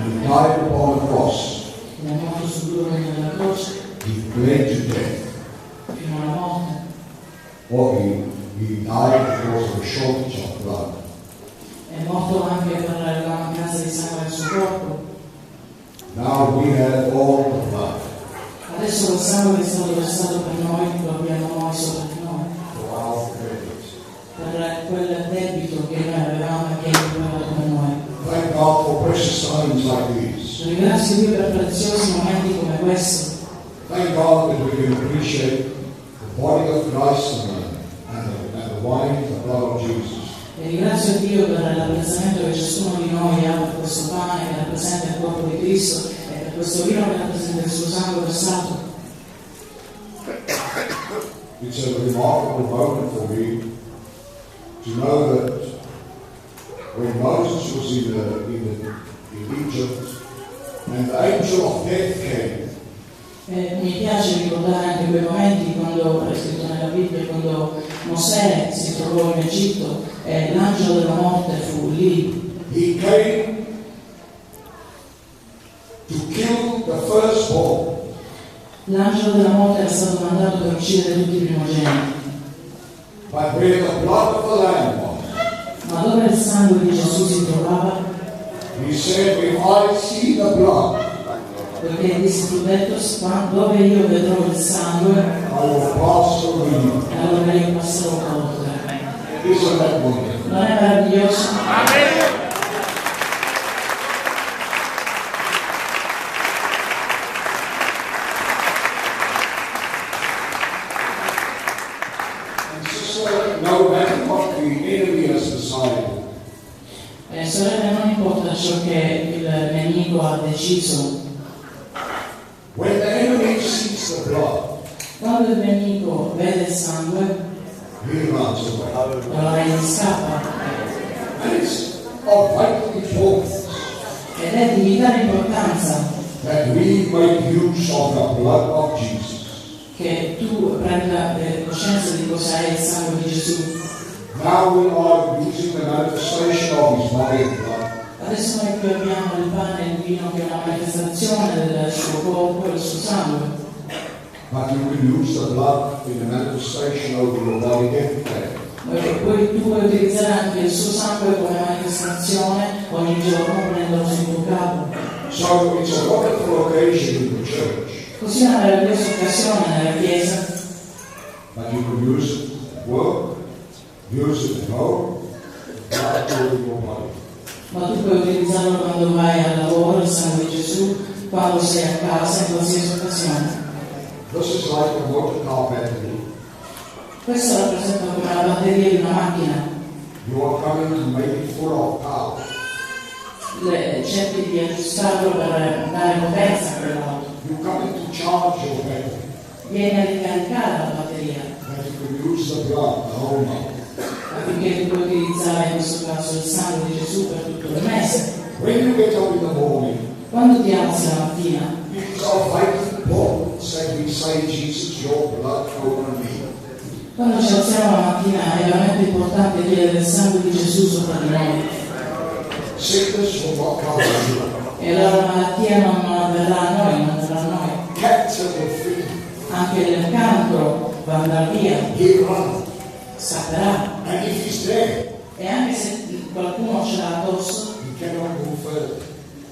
he died upon the cross. È morto sul duro della croce He bled to death. fino alla morte. Or he died because of a shortage of blood. È morto anche per la mancanza di sangue nel suo corpo. Now we have all the blood Adesso il sangue che è stato versato per noi lo abbiamo noi sopra di noi, for our credit. per quel debito che noi avevamo e che Egli aveva con noi. Thank God for precious times like these. Ringrazio Dio per preziosi momenti come questo. Thank God that we can appreciate the body of Christ and the wine, the blood of Jesus. E ringrazio Dio per l'apprezzamento che ciascuno di noi ha per questo pane che rappresenta il corpo di Cristo e per questo vino che rappresenta il suo sangue versato. It's a remarkable moment for me to know that when Moses was in Egypt and the angel of death came, Mi piace ricordare anche quei momenti quando è scritto nella Bibbia, quando Mosè si trovò in Egitto e l'angelo della morte fu lì. he came to kill the firstborn. L'angelo della morte era stato mandato per uccidere tutti i primogeniti. But where the blood of the Lamb was, Ma dove il sangue di Gesù si trovava? he said, if I see the blood, Perché disse fu detto, dove io vedrò il sangue, I will pass through you. allora io passerò oltre. Isn't that wonderful? Non è meraviglioso? And sister, no matter what the enemy has decided, Sorelle, non importa ciò che il nemico ha deciso, when the enemy sees the blood, quando il nemico vede il sangue, he runs away. allora egli scappa. And it's of vital importance Ed è di vitale importanza that we make use of the blood of Jesus. che tu prenda coscienza di cosa è il sangue di Gesù. Now we are using the manifestation of his body and blood. Adesso noi qui abbiamo il pane e il vino che è una manifestazione del suo corpo e del suo sangue. But you can use the blood in the manifestation over your body every day. Poi tu puoi utilizzare anche il suo sangue come manifestazione ogni giorno prendendolo sul tuo capo. So it's a wonderful occasion in the church. Così è una meravigliosa occasione nella Chiesa, But you can use it at work, use it at home, blood over your body. ma tu puoi utilizzarlo quando vai al lavoro, il sangue di Gesù, quando sei a casa, in qualsiasi occasione. This is like a motor car battery. Questo rappresenta come la batteria di una macchina. You are coming to make it full of power. Cerchi di aggiustarlo per dare potenza a quell'auto. You're coming to charge your battery. Vieni a ricaricare la batteria That you can use the blood, the whole month. affinché tu puoi utilizzare in questo caso il sangue di Gesù per tutto il mese. When you get up in the morning, Quando ti alzi la mattina, it's of vital importance that we say, Jesus, your blood over me. quando ci alziamo la mattina è veramente importante chiedere il sangue di Gesù sopra di noi. Sickness will not come to you. E allora la malattia non avverrà a noi, non verrà a noi. Cancer will flee. Anche il cancro va a andare via, He'll run. scapperà. And if he's there, E anche se qualcuno ce l'ha addosso, he cannot move further.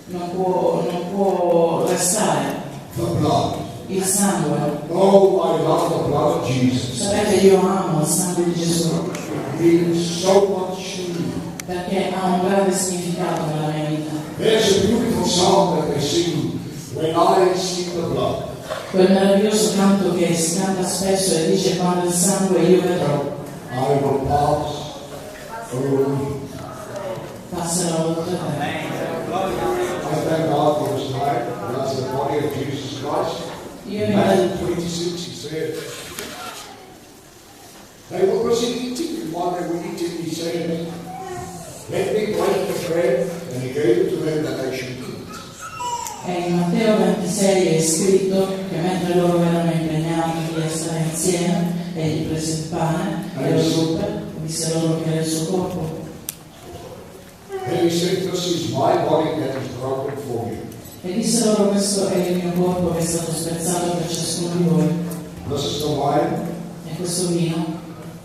non può restare. The blood. Il sangue. Oh, I love the blood of Jesus. Sapete, io amo il sangue di Gesù It means so much to me. perché ha un grande significato nella mia vita. There's a beautiful song that they sing, When I See the Blood. Quel meraviglioso canto che si canta spesso e dice quando il sangue io vedrò, I will pass over you. passerò oltre te. I thank God for this night. That's the body of Jesus Christ. Io In mi Matthew 26, he said, they were busy eating, and while they were eating, he said, let me break the bread, and he gave it to them that they should eat. E in Matteo 26 è scritto che mentre loro erano impegnati di stare insieme, egli prese il pane e lo ruppe e disse loro che era il suo corpo. Then he said, this is my body that is broken for you. E disse loro: questo è il mio corpo che è stato spezzato per ciascuno di voi. This is the wine, E questo vino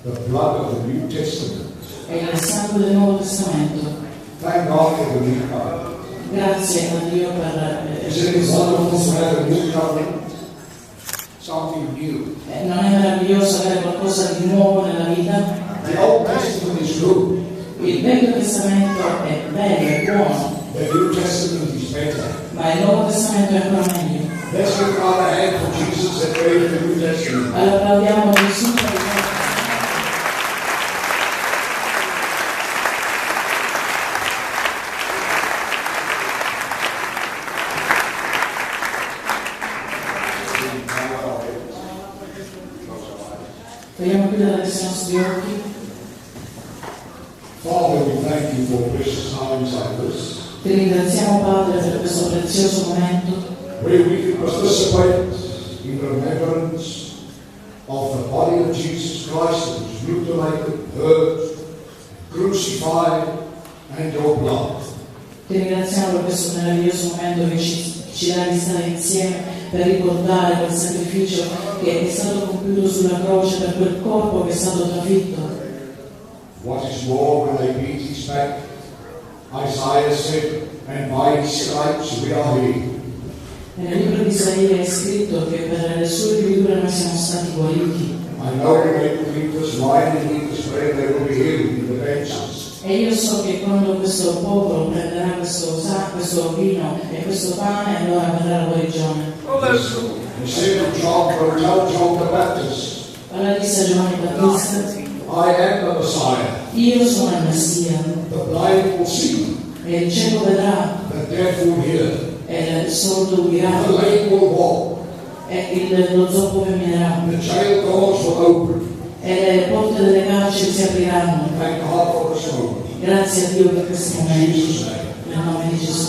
the blood of the New Testament. è il sangue del Nuovo Testamento. Thank God for the new covenant. Grazie a Dio per Isn't it questo nuovo wonderful to have testamento. a new covenant? Something new. Non è meraviglioso avere qualcosa di nuovo nella vita? The Old Testament is good. Il Vecchio Testamento è bello, è buono, The New Testament is better. ma il Nuovo Testamento è ancora meglio. Let's give another hand for Jesus that gave the New Testament. Allora applaudiamo Gesù per il Vogliamo chiudere adesso i nostri occhi. Father, we thank you for precious times like this, Ti ringraziamo Padre per questo prezioso momento where we can participate in remembrance of the body of Jesus Christ that was mutilated, hurt, crucified, and your blood. Ti ringraziamo per questo meraviglioso momento che ci dà di stare insieme per ricordare quel sacrificio che è stato compiuto sulla croce per quel corpo che è stato trafitto. What is more, when they beat his back, Isaiah said, and by his stripes we are healed. Nel libro di Isaia è scritto che per le sue figure noi siamo stati guariti. I know when they drink this wine and eat this bread, they will be healed in the benches. E io so che quando questo popolo prenderà questo vino e questo pane, allora verrà la guarigione. He said to John, go tell John the Baptist, Allora disse a Giovanni Battista: I am the Messiah. io sono il Messia, The blind will see, e il cieco vedrà, the deaf will hear, e il sordo udirà, the lame will walk, e lo zoppo camminerà, the jail doors will open. e le porte delle carceri si apriranno. Thank God for this moment. Grazie a Dio per questi In momenti, Jesus' name. nel nome di Gesù.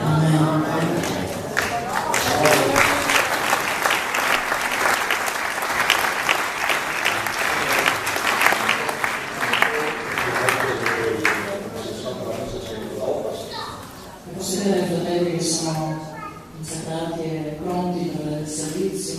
Amen. Amen. Posso vedere i fratelli che sono consacrati e pronti per il servizio?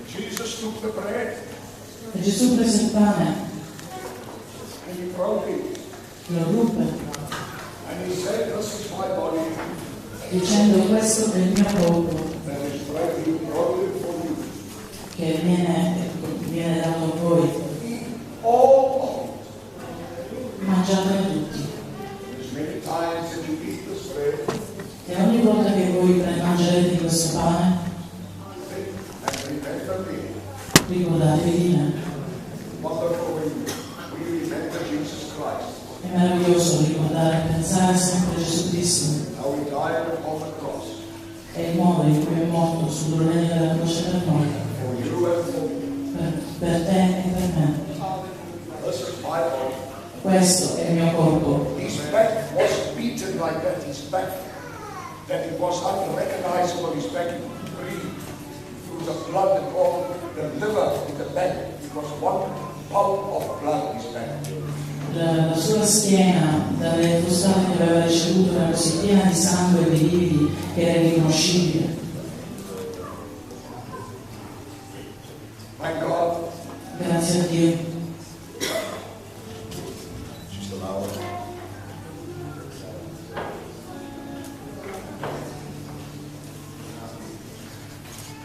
Jesus took the bread E Gesù prese il pane, and he broke it. lo ruppe, And he said, this is my body dicendo: questo è il mio corpo that is broken for you. che viene dato a voi. All of Mangiatene tutti. it. As many times as you eat this bread E ogni volta che voi mangerete di questo pane, and remember me. ricordatevi di me. Wonderful when we remember Jesus Christ. È meraviglioso ricordare e pensare sempre a Gesù Cristo How he died upon the cross e il modo in cui è morto sul legno della croce per noi, for you and for me. per te e per me. This is my body. Questo è il mio corpo. His back was beaten like that. His back, that it was unrecognizable. His back breathed through the blood and all the liver in the back. It was one pulp of blood in his back. La sua schiena, dalle frustate che aveva ricevuto, era così piena di sangue e di lividi che era irriconoscibile. Thank God. Grazie a Dio. Just allow it.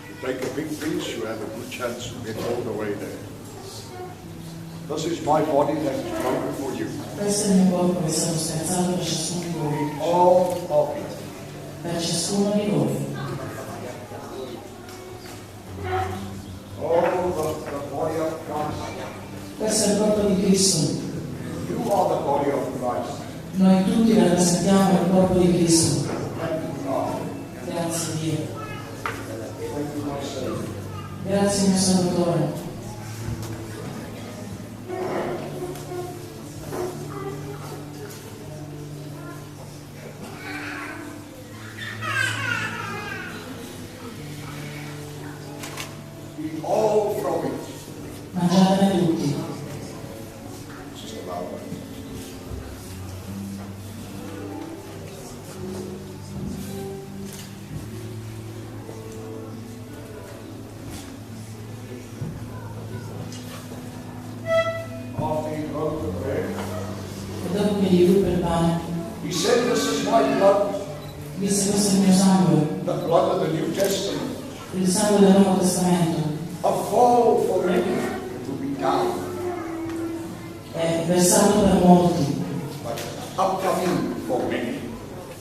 You take a big piece, you have a good chance to get all the way there. This is my body that is broken for you. Questo è il mio corpo che è stato spezzato per ciascuno di voi. All of it. Per ciascuno di voi. All the body of Christ. Questo è il corpo di Cristo. You are the body of Christ. Noi tutti rappresentiamo il corpo di Cristo. Thank you, God. Grazie a Dio. Thank you, my Savior. Grazie mio Salvatore. E dopo che gli ruppe il pane, he said, "This is my blood, disse: questo è il mio sangue, the blood of the New Testament, il sangue del Nuovo Testamento, a fall for many to be down, è versato per molti, but upcoming for many."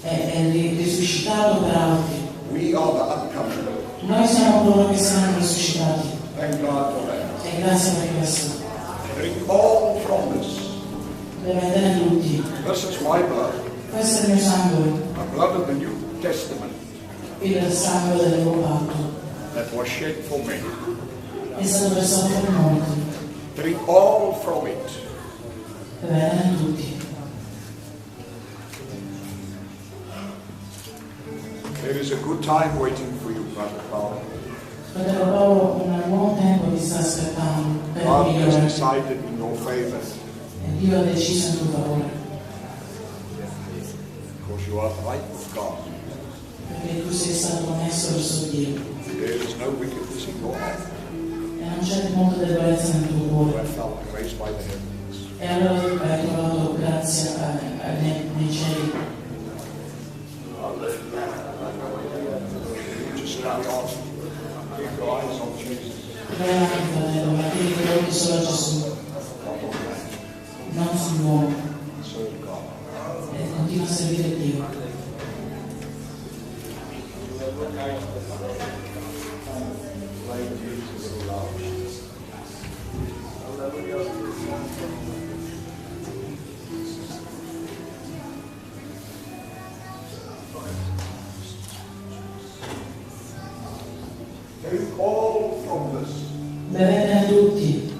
è risuscitato per altri. We are the upcoming. Noi siamo coloro che saranno risuscitati. Thank God for that. E grazie per questo. Drink all from this. Bevete tutti. This is my blood, Questo è il mio sangue, the blood of the New Testament, il sangue del nuovo patto. that was shed for many. È stato versato per molti. Drink all from it. Bevete tutti. There is a good time waiting for you, Brother Paul. Fratello Paolo, un buon tempo ti sta aspettando per God has migliorare. decided in your favor, E Dio ha deciso in tuo favore. because you are right with God. Perché tu sei stato messo verso Dio. There is no wickedness in your heart. E non c'è molta debolezza nel tuo You cuore. have found grace by the heavens. E allora tu hai trovato grazia nei cieli. Just now, God, keep your eyes on Jesus. Veramente, fratello, ma tieni i tuoi occhi solo a Gesù, non sull'uomo. Serve God. E continua a servire Dio. Drink all from this. Bevete tutti.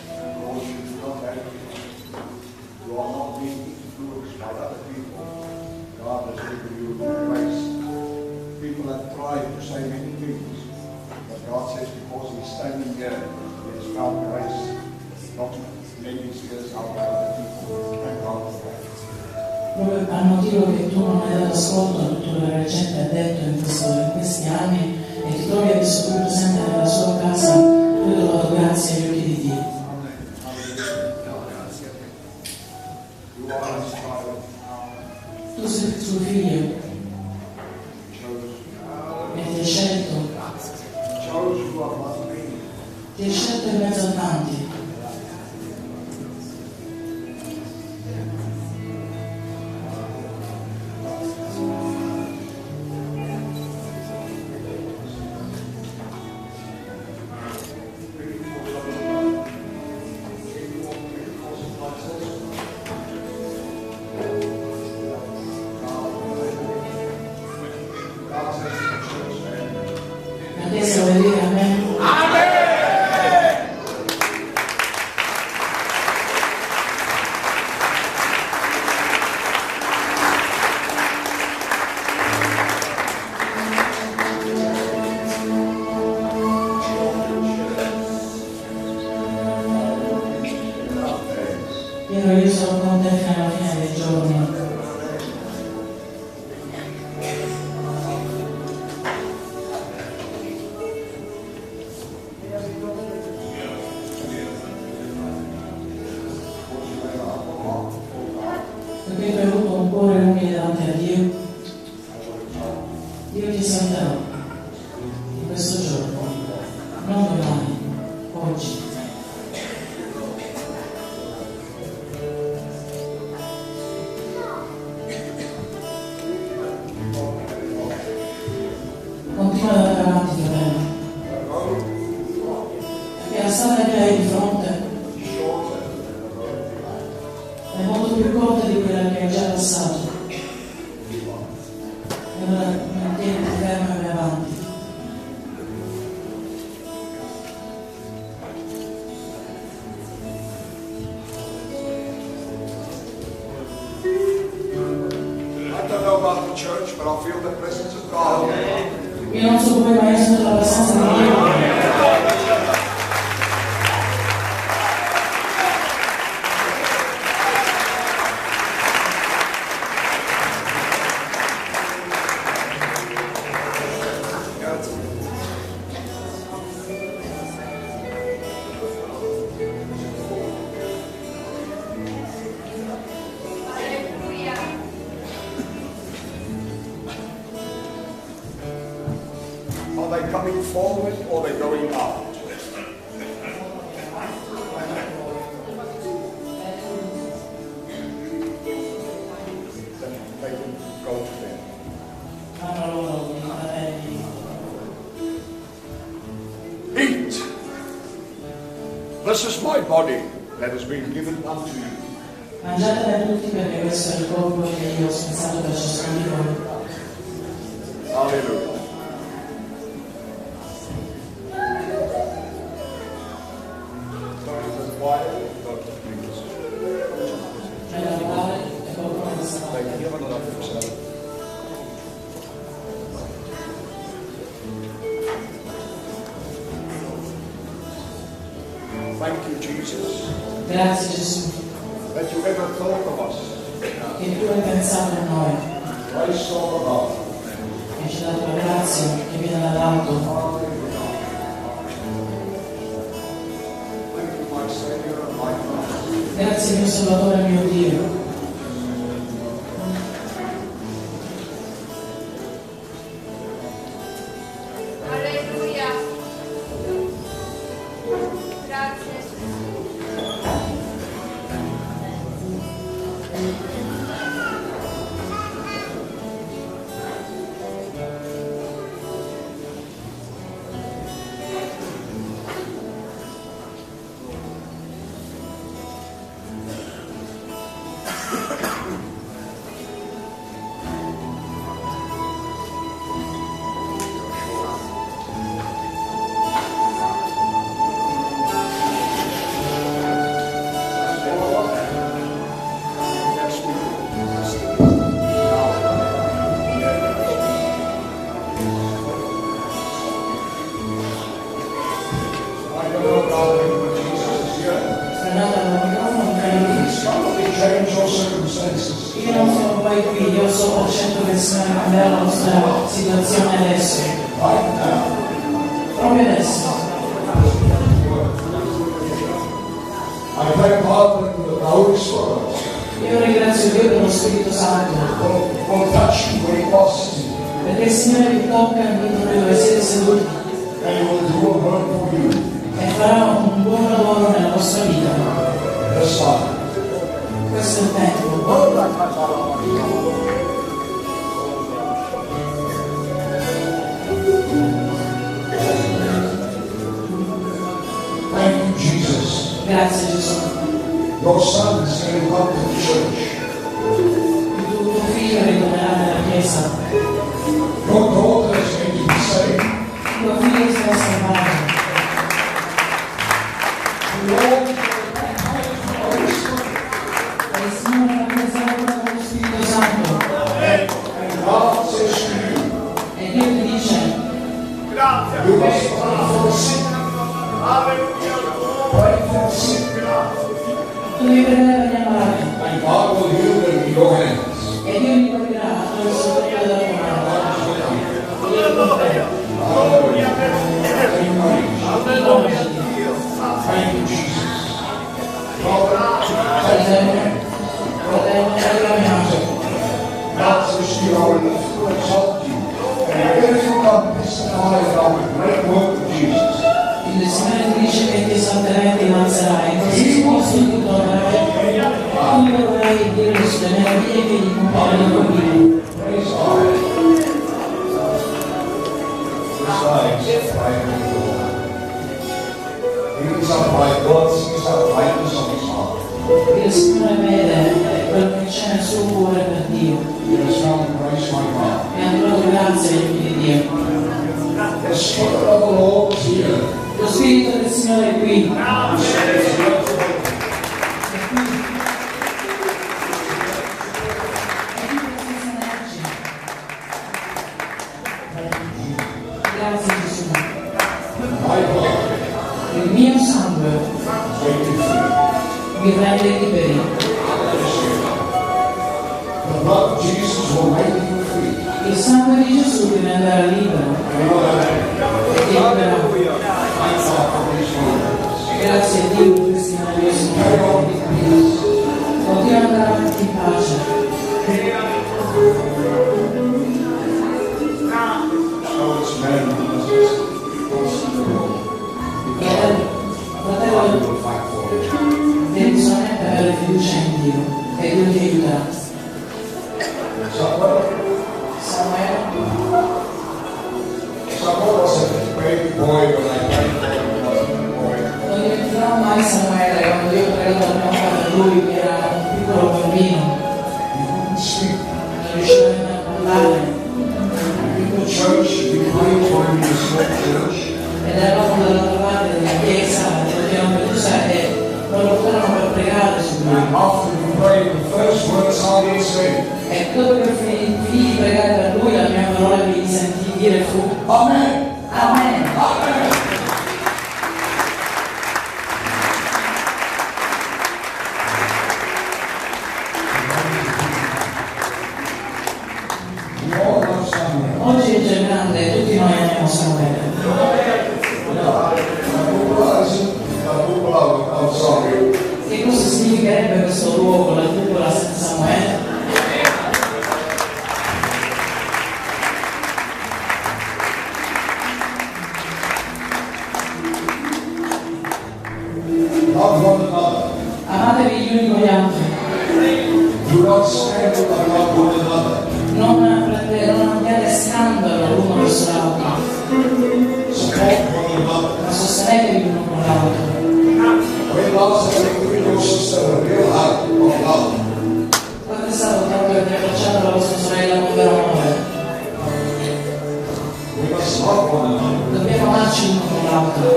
Because you are not being influenced by other people. God has given you grace. People have tried to say many things, but God says because He's standing there, He has found grace, not many years out by other people. Thank God for that. Proprio al motivo che tu non hai dato ascolto a tutto quello che la gente ha detto in questi anni e ti trovi adesso qui presente nella sua casa, tu hai trovato grazia agli occhi di Dio. You are His child. Tu sei il suo figlio e ti ha scelto, Chose you are not me. ti ha scelto in mezzo a tanti. La Chiesa vuole dire amen. Piero, io sono con te fino alla fine dei giorni. Perché tu hai avuto un cuore umile davanti a Dio, Dio ti salverà in questo giorno, non domani, oggi. Continua ad andare avanti, fratello, perché la strada che hai di fronte è molto più corta di quella che hai già passato. E allora mantieniti fermo e vai avanti. I don't know about the church, but I feel the presence of God. Io non so come, ma io sento la presenza di Dio. they coming forward or they're going out? Then they can go to them. Eat! This is my body that has been given unto you. Mangiatene tutti perché questo è il corpo che io ho spezzato per ciascuno di voi. Hallelujah. Thank you, Jesus. Grazie Gesù That you ever thought of us. che tu hai pensato a noi, Grace from above. che ci hai dato la grazia che viene dall'alto. Thank you, my Savior and my God. Grazie mio Salvatore e mio Dio. Alleluia. Grazie. Io non sono poi qui, io so per certo che il Signore cambierà la nostra situazione adesso, proprio adesso. I thank God that the Holy Spirit Io ringrazio Dio per lo Spirito Santo, will touch you where He wants to, perché il Signore vi tocca lì dove siete seduti and He will do a work for you e farà un buon lavoro nella vostra vita. this time. Questo è il tempo. Thank you, Jesus. Grazie Gesù. Your son is going to come to the church. Il tuo figlio ritornerà nella Chiesa. Your daughter is going to be saved. Tuo figlio sarà salvato. Lord, E il Signore rappresenta con lo Spirito Santo. and God says to you, E Dio ti dice, you must pray for the sick. Pray for the sick. tu devi pregare per gli ammalati. And God will heal them in your hands. E Dio li colpirà attraverso il potere della tua mano. Thank you, Jesus. Father, God says to you, I will lift you and exalt you. And if you come testify about the great work of Jesus, Il Signore ti dice che ti esalterai e ti innalzerai. In qualsiasi posto tu troverai, tu dovrai dire sulle meraviglie che gli compare nel tuo vita. praise God. His eyes are right on the Lord. He is upright, God sees uprightness on his heart. Il Signore vede quello che c'è nel suo cuore per Dio. He has found grace, my God. E ha trovato grazia agli occhi di Dio. The Spirit of the Lord is here. Lo Spirito del Signore è qui. Grazie Gesù. My God, Il mio sangue make you free. mi rende liberi. The blood of Jesus will make you free. Il sangue di Gesù ti renderà libero. E ti libererà. Thank God for these words. Grazie a Dio per questi meravigliosi Carry on momenti. with peace. Continua ad andare avanti in pace. Show its man. Samuele was a baby boy when I prayed for him when I was a boy. non dimenticherò mai Samuele quando io ho pregato al mio padre, lui che era un piccolo bambino, He couldn't speak. non riusciva nemmeno a parlare. In the church, we prayed for him in the small church. Ed eravamo dall'altra parte della chiesa di Lampedusa e non lo portarono per pregare su lui. And after we prayed, the first words I did say, E dopo che finì di pregare per lui, la mia parola che gli sentii dire fu Amen. Amen. Amen. We all love Samuel. Oggi è già grande e tutti noi amiamo Samuele. I'm sorry. Che cosa significherebbe questo luogo, la cupola senza Samuele? Love one another. Amatevi gli uni con gli altri, Do not stand and love one another. non abbiate scandalo l'uno verso l'altro, Support one another. ma sostenetevi l'uno con l'altro. When last time you give your sister a real hug of love, Quando è stato tanto che vi abbracciate la vostra sorella con vero amore? we must love one another. Dobbiamo amarci l'uno con l'altro.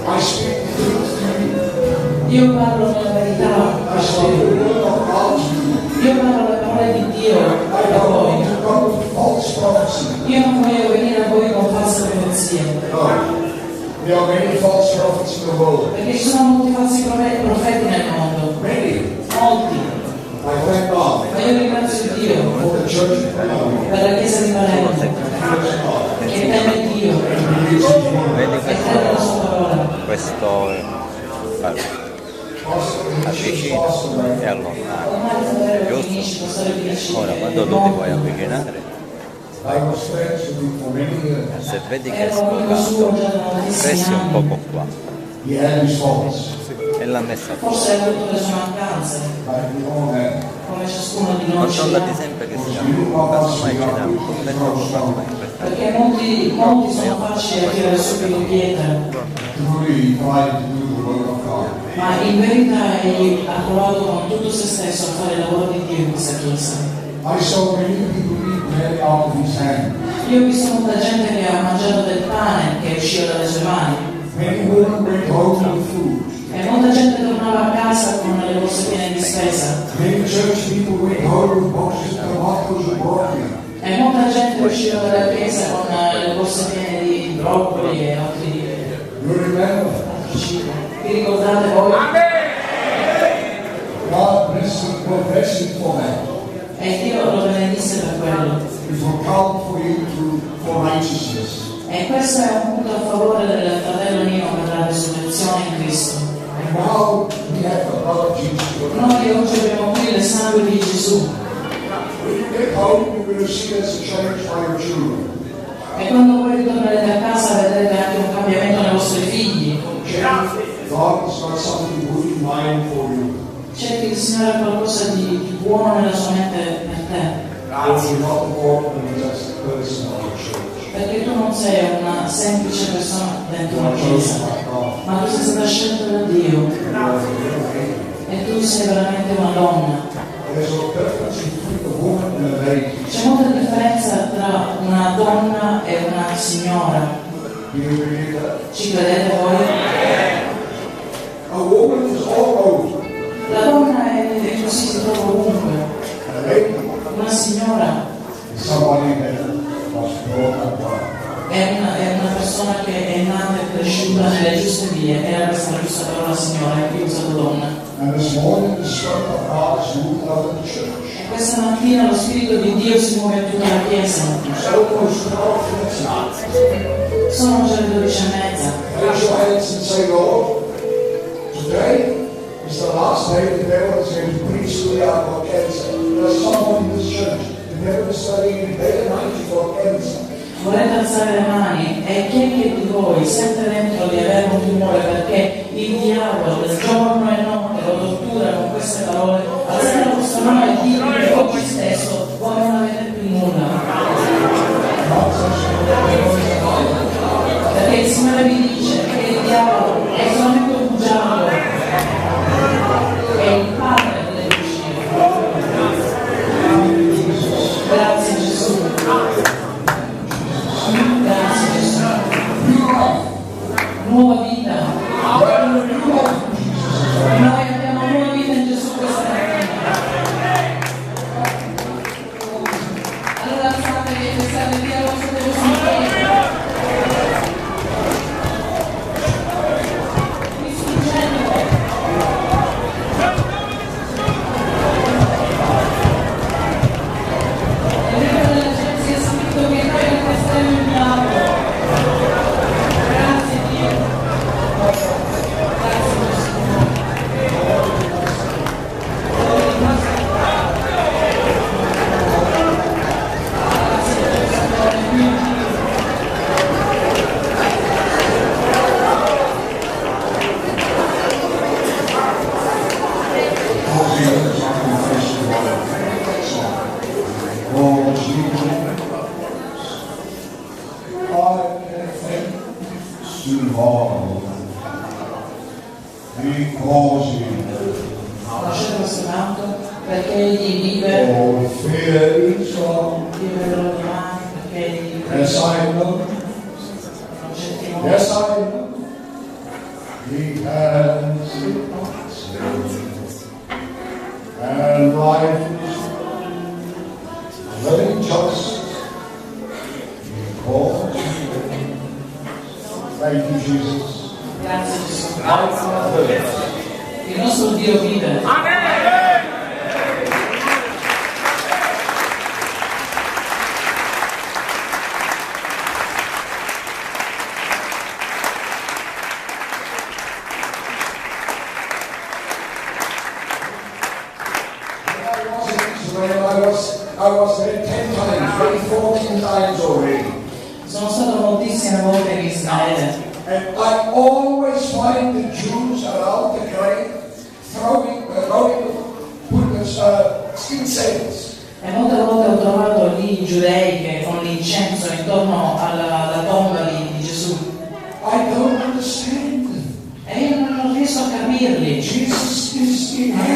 I speak the truth to you. Io parlo nella verità I a speak voi. the word of God to you. Io parlo le parole di Dio I a don't voi. want to come with false prophecy. Io non voglio venire a voi con false profezie, No. There are many false prophets in the world. perché ci sono molti falsi profeti nel mondo, Many. molti, I thank God ma io ringrazio Dio for the church of God. per la Chiesa di Palermo, Praise God. che teme Dio And believes His word. Vedi e crede la sua parola. questo Pastor, he avvicina passed away. e allontana. Ormai il fratello Giusto. finisce, pastore finisce, Ora, quando tu ti puoi avvicinare, I was friends with him for many years. se vedi che è ero amico suo sfocato, già da moltissimi pressi un anni, poco qua He had his faults, e l'ha messa qua. forse ha avuto le sue mancanze, like we all have. come ciascuno di noi ce Controllati l'ha. sempre che sia quanto mai ce n'è un po' meno, quanto mai questa. Perché molti sono facili a tirare su più di pietra, Truly, he tried to do the work of God. ma in verità egli ha provato con tutto se stesso a fare il lavoro di Dio in questa chiesa. I saw many people eat bread out of his hand. Io ho visto molta gente che ha mangiato del pane che usciva dalle sue mani Many women went home with food. e molta gente tornava a casa con le borse piene di spesa Many church people went home with boxes of tomatoes and broccoli. e molta gente usciva dalla chiesa con le borse piene di broccoli e altri You remember? cibi. Vi ricordate voi? God bless him for that. E Dio lo benedisse per quello. It will count for you for righteousness. E questo è un punto a favore del fratello Nino per la risurrezione in Cristo. And now we have the blood of Jesus. Noi oggi abbiamo qui il sangue di Gesù When you get home, you're going to see there's a change by your children. e quando voi ritornerete a casa vedrete anche un cambiamento nei vostri figli. God has got something good in mind for you. C'è che il Signore ha qualcosa di buono nella sua mente per te, You're not more than just a person of the church. perché tu non sei una semplice persona dentro una chiesa, ma tu sei stata scelta da Dio e tu sei veramente una donna. There's a difference between a woman and a lady. C'è molta differenza tra una donna e una signora. Do you believe that? Ci credete voi? A woman is all over. La donna è così, si trova ovunque. A lady Una signora is somebody that was brought up well. è una persona che è nata e cresciuta nelle giuste vie. Era questa la giusta parola, signora, e qui ho usato donna. And this morning, the Spirit of God is moving out of the church. E questa mattina lo Spirito di Dio si muove in tutta la Chiesa. It's almost 12:30. Sono già le 12:30. Raise your hands and say, Lord, today is the last day the devil is going to preach to me about cancer. There's someone in this church, the devil is studying day and night for cancer. Volete alzare le mani e chi è che di voi sente dentro di avere un tumore perché il diavolo giorno e notte lo tortura con queste parole? Alzate la vostra mano e dite oggi stesso questa allegria vostra dello Signore. Lasciate questo canto perché egli vive, vive per loro mani, perché egli vive. Yes, I know. Non c'è timore. Yes, I know. He has and life is living just because thank you, Jesus. Grazie Gesù. Il nostro Dio vive. I was there 10 times, maybe 14 times already. Sono stato moltissime volte in Israele And I always find the Jews around the grave throwing incense. e molte volte ho trovato lì i giudei che con l'incenso intorno alla tomba di Gesù. I don't understand. E io non riesco a capirli. Jesus is in heaven.